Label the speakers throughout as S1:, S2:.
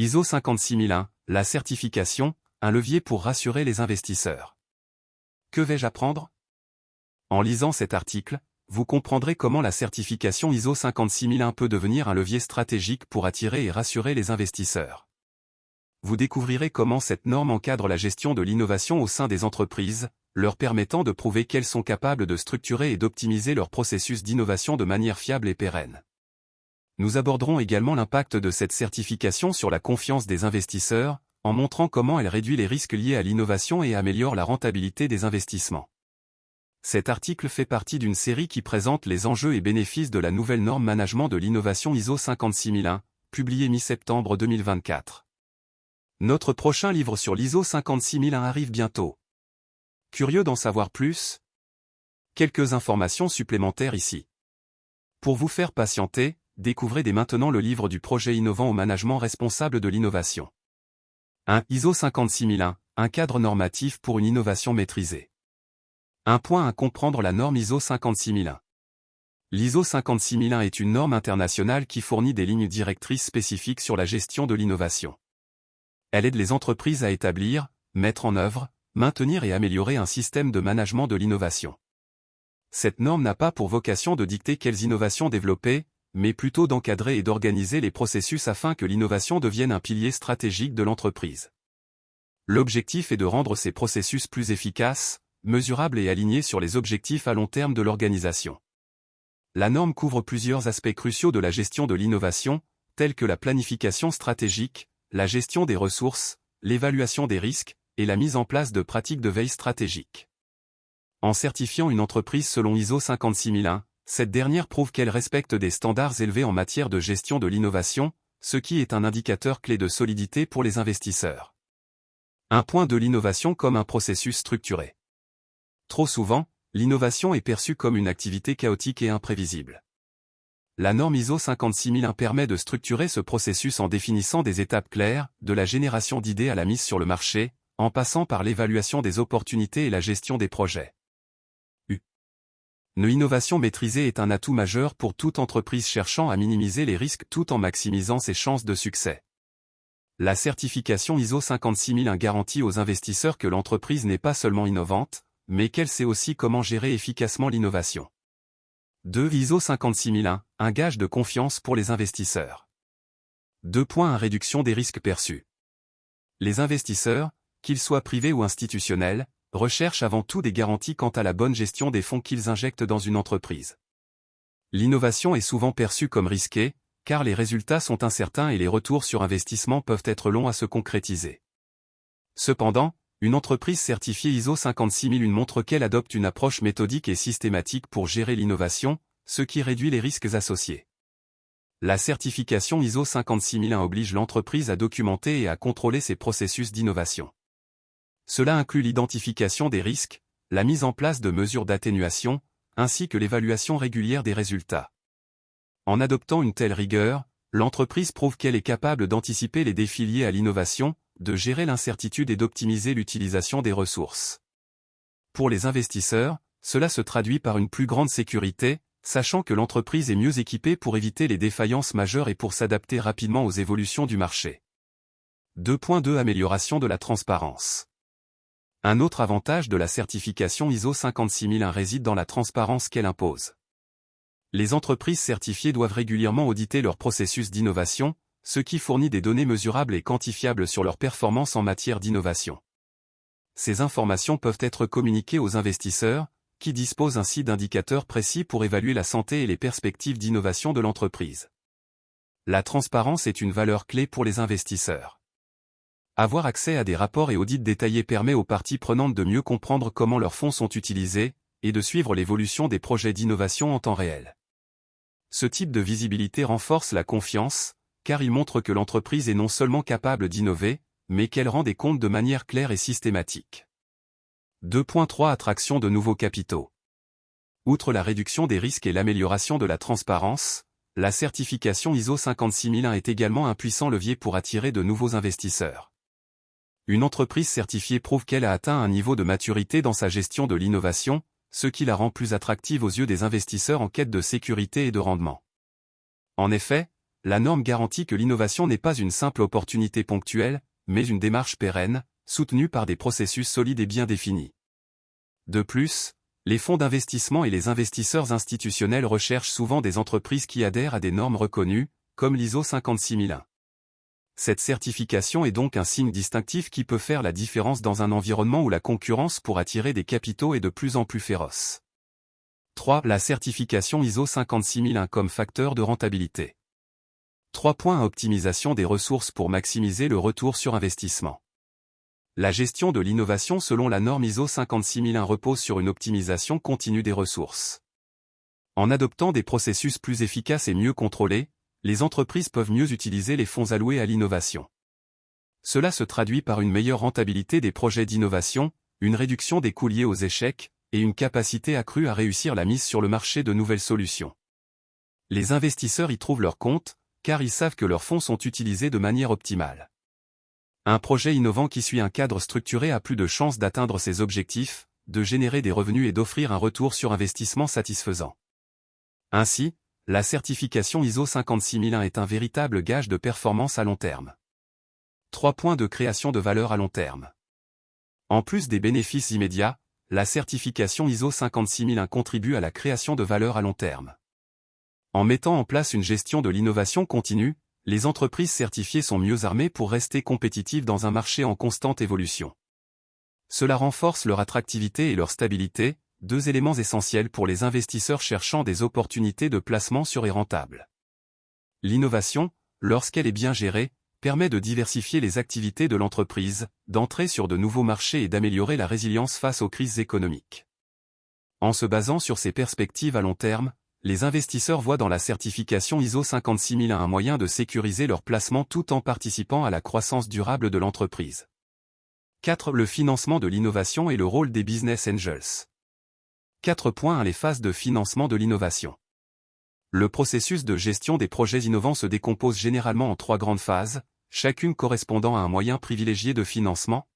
S1: ISO 56001, la certification, un levier pour rassurer les investisseurs. Que vais-je apprendre? En lisant cet article, vous comprendrez comment la certification ISO 56001 peut devenir un levier stratégique pour attirer et rassurer les investisseurs. Vous découvrirez comment cette norme encadre la gestion de l'innovation au sein des entreprises, leur permettant de prouver qu'elles sont capables de structurer et d'optimiser leur processus d'innovation de manière fiable et pérenne. Nous aborderons également l'impact de cette certification sur la confiance des investisseurs, en montrant comment elle réduit les risques liés à l'innovation et améliore la rentabilité des investissements. Cet article fait partie d'une série qui présente les enjeux et bénéfices de la nouvelle norme management de l'innovation ISO 56001, publiée mi-septembre 2024. Notre prochain livre sur l'ISO 56001 arrive bientôt. Curieux d'en savoir plus? Quelques informations supplémentaires ici. Pour vous faire patienter, découvrez dès maintenant le livre du projet innovant au management responsable de l'innovation. 1. ISO 56001, un cadre normatif pour une innovation maîtrisée. Un point à comprendre la norme ISO 56001. L'ISO 56001 est une norme internationale qui fournit des lignes directrices spécifiques sur la gestion de l'innovation. Elle aide les entreprises à établir, mettre en œuvre, maintenir et améliorer un système de management de l'innovation. Cette norme n'a pas pour vocation de dicter quelles innovations développer, mais plutôt d'encadrer et d'organiser les processus afin que l'innovation devienne un pilier stratégique de l'entreprise. L'objectif est de rendre ces processus plus efficaces, mesurables et alignés sur les objectifs à long terme de l'organisation. La norme couvre plusieurs aspects cruciaux de la gestion de l'innovation, tels que la planification stratégique, la gestion des ressources, l'évaluation des risques, et la mise en place de pratiques de veille stratégique. En certifiant une entreprise selon ISO 56001, cette dernière prouve qu'elle respecte des standards élevés en matière de gestion de l'innovation, ce qui est un indicateur clé de solidité pour les investisseurs. Un point de l'innovation comme un processus structuré. Trop souvent, l'innovation est perçue comme une activité chaotique et imprévisible. La norme ISO 56001 permet de structurer ce processus en définissant des étapes claires, de la génération d'idées à la mise sur le marché, en passant par l'évaluation des opportunités et la gestion des projets. Une innovation maîtrisée est un atout majeur pour toute entreprise cherchant à minimiser les risques tout en maximisant ses chances de succès. La certification ISO 56001 garantit aux investisseurs que l'entreprise n'est pas seulement innovante, mais qu'elle sait aussi comment gérer efficacement l'innovation. 2. ISO 56001, un gage de confiance pour les investisseurs. 2. Réduction des risques perçus. Les investisseurs, qu'ils soient privés ou institutionnels, recherchent avant tout des garanties quant à la bonne gestion des fonds qu'ils injectent dans une entreprise. L'innovation est souvent perçue comme risquée, car les résultats sont incertains et les retours sur investissement peuvent être longs à se concrétiser. Cependant, une entreprise certifiée ISO 56001 montre qu'elle adopte une approche méthodique et systématique pour gérer l'innovation, ce qui réduit les risques associés. La certification ISO 56001 oblige l'entreprise à documenter et à contrôler ses processus d'innovation. Cela inclut l'identification des risques, la mise en place de mesures d'atténuation, ainsi que l'évaluation régulière des résultats. En adoptant une telle rigueur, l'entreprise prouve qu'elle est capable d'anticiper les défis liés à l'innovation, de gérer l'incertitude et d'optimiser l'utilisation des ressources. Pour les investisseurs, cela se traduit par une plus grande sécurité, sachant que l'entreprise est mieux équipée pour éviter les défaillances majeures et pour s'adapter rapidement aux évolutions du marché. 2.2 Amélioration de la transparence. Un autre avantage de la certification ISO 56001 réside dans la transparence qu'elle impose. Les entreprises certifiées doivent régulièrement auditer leur processus d'innovation, ce qui fournit des données mesurables et quantifiables sur leur performance en matière d'innovation. Ces informations peuvent être communiquées aux investisseurs, qui disposent ainsi d'indicateurs précis pour évaluer la santé et les perspectives d'innovation de l'entreprise. La transparence est une valeur clé pour les investisseurs. Avoir accès à des rapports et audits détaillés permet aux parties prenantes de mieux comprendre comment leurs fonds sont utilisés, et de suivre l'évolution des projets d'innovation en temps réel. Ce type de visibilité renforce la confiance, car il montre que l'entreprise est non seulement capable d'innover, mais qu'elle rend des comptes de manière claire et systématique. 2.3 Attraction de nouveaux capitaux. Outre la réduction des risques et l'amélioration de la transparence, la certification ISO 56001 est également un puissant levier pour attirer de nouveaux investisseurs. Une entreprise certifiée prouve qu'elle a atteint un niveau de maturité dans sa gestion de l'innovation, ce qui la rend plus attractive aux yeux des investisseurs en quête de sécurité et de rendement. En effet, la norme garantit que l'innovation n'est pas une simple opportunité ponctuelle, mais une démarche pérenne, soutenue par des processus solides et bien définis. De plus, les fonds d'investissement et les investisseurs institutionnels recherchent souvent des entreprises qui adhèrent à des normes reconnues, comme l'ISO 56001. Cette certification est donc un signe distinctif qui peut faire la différence dans un environnement où la concurrence pour attirer des capitaux est de plus en plus féroce. 3. La certification ISO 56001 comme facteur de rentabilité. 3 points. Optimisation des ressources pour maximiser le retour sur investissement. La gestion de l'innovation selon la norme ISO 56001 repose sur une optimisation continue des ressources. En adoptant des processus plus efficaces et mieux contrôlés, les entreprises peuvent mieux utiliser les fonds alloués à l'innovation. Cela se traduit par une meilleure rentabilité des projets d'innovation, une réduction des coûts liés aux échecs, et une capacité accrue à réussir la mise sur le marché de nouvelles solutions. Les investisseurs y trouvent leur compte, car ils savent que leurs fonds sont utilisés de manière optimale. Un projet innovant qui suit un cadre structuré a plus de chances d'atteindre ses objectifs, de générer des revenus et d'offrir un retour sur investissement satisfaisant. Ainsi, la certification ISO 56001 est un véritable gage de performance à long terme. 3 points de création de valeur à long terme. En plus des bénéfices immédiats, la certification ISO 56001 contribue à la création de valeur à long terme. En mettant en place une gestion de l'innovation continue, les entreprises certifiées sont mieux armées pour rester compétitives dans un marché en constante évolution. Cela renforce leur attractivité et leur stabilité, 2 éléments essentiels pour les investisseurs cherchant des opportunités de placement sûres et rentables. L'innovation, lorsqu'elle est bien gérée, permet de diversifier les activités de l'entreprise, d'entrer sur de nouveaux marchés et d'améliorer la résilience face aux crises économiques. En se basant sur ces perspectives à long terme, les investisseurs voient dans la certification ISO 56001 un moyen de sécuriser leur placement tout en participant à la croissance durable de l'entreprise. 4. Le financement de l'innovation et le rôle des business angels. 4.1 Les phases de financement de l'innovation. Le processus de gestion des projets innovants se décompose généralement en 3 grandes phases, chacune correspondant à un moyen privilégié de financement.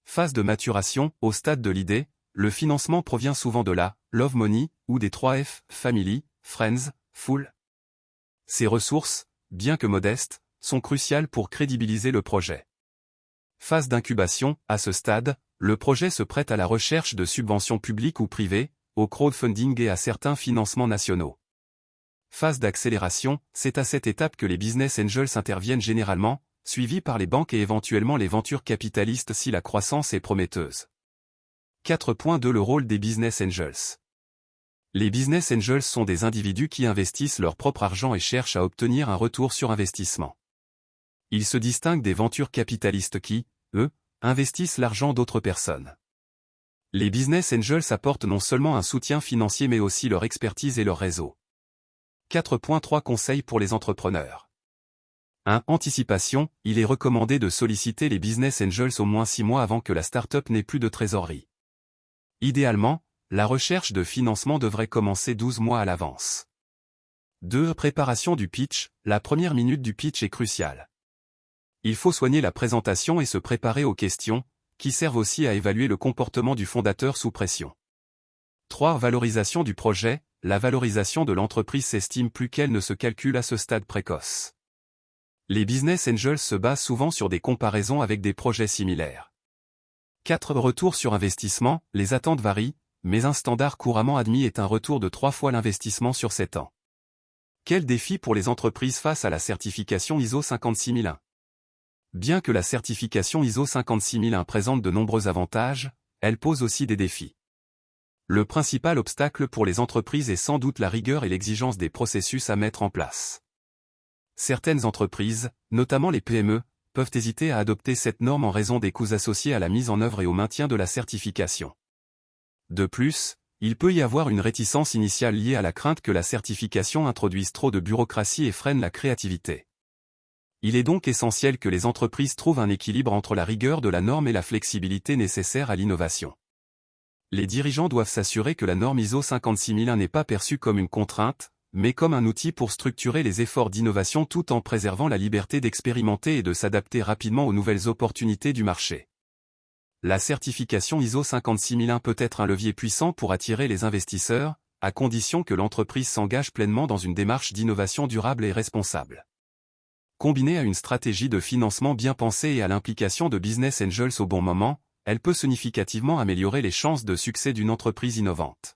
S1: Phase de maturation, au stade de l'idée, le financement provient souvent de la love money ou des 3 F, family, friends, full. Ces ressources, bien que modestes, sont cruciales pour crédibiliser le projet. Phase d'incubation, à ce stade, le projet se prête à la recherche de subventions publiques ou privées, au crowdfunding et à certains financements nationaux. Phase d'accélération, c'est à cette étape que les business angels interviennent généralement, suivis par les banques et éventuellement les ventures capitalistes si la croissance est prometteuse. 4.2 Le rôle des business angels. Les business angels sont des individus qui investissent leur propre argent et cherchent à obtenir un retour sur investissement. Ils se distinguent des ventures capitalistes qui, eux, investissent l'argent d'autres personnes. Les business angels apportent non seulement un soutien financier mais aussi leur expertise et leur réseau. 4.3 Conseils pour les entrepreneurs. 1. Anticipation, il est recommandé de solliciter les business angels au moins 6 mois avant que la start-up n'ait plus de trésorerie. Idéalement, la recherche de financement devrait commencer 12 mois à l'avance. 2. Préparation du pitch, la première minute du pitch est cruciale. Il faut soigner la présentation et se préparer aux questions, qui servent aussi à évaluer le comportement du fondateur sous pression. 3. Valorisation du projet, la valorisation de l'entreprise s'estime plus qu'elle ne se calcule à ce stade précoce. Les business angels se basent souvent sur des comparaisons avec des projets similaires. 4. Retour sur investissement, les attentes varient, mais un standard couramment admis est un retour de 3 fois l'investissement sur 7 ans. Quel défi pour les entreprises face à la certification ISO 56001? Bien que la certification ISO 56001 présente de nombreux avantages, elle pose aussi des défis. Le principal obstacle pour les entreprises est sans doute la rigueur et l'exigence des processus à mettre en place. Certaines entreprises, notamment les PME, peuvent hésiter à adopter cette norme en raison des coûts associés à la mise en œuvre et au maintien de la certification. De plus, il peut y avoir une réticence initiale liée à la crainte que la certification introduise trop de bureaucratie et freine la créativité. Il est donc essentiel que les entreprises trouvent un équilibre entre la rigueur de la norme et la flexibilité nécessaire à l'innovation. Les dirigeants doivent s'assurer que la norme ISO 56001 n'est pas perçue comme une contrainte, mais comme un outil pour structurer les efforts d'innovation tout en préservant la liberté d'expérimenter et de s'adapter rapidement aux nouvelles opportunités du marché. La certification ISO 56001 peut être un levier puissant pour attirer les investisseurs, à condition que l'entreprise s'engage pleinement dans une démarche d'innovation durable et responsable. Combinée à une stratégie de financement bien pensée et à l'implication de business angels au bon moment, elle peut significativement améliorer les chances de succès d'une entreprise innovante.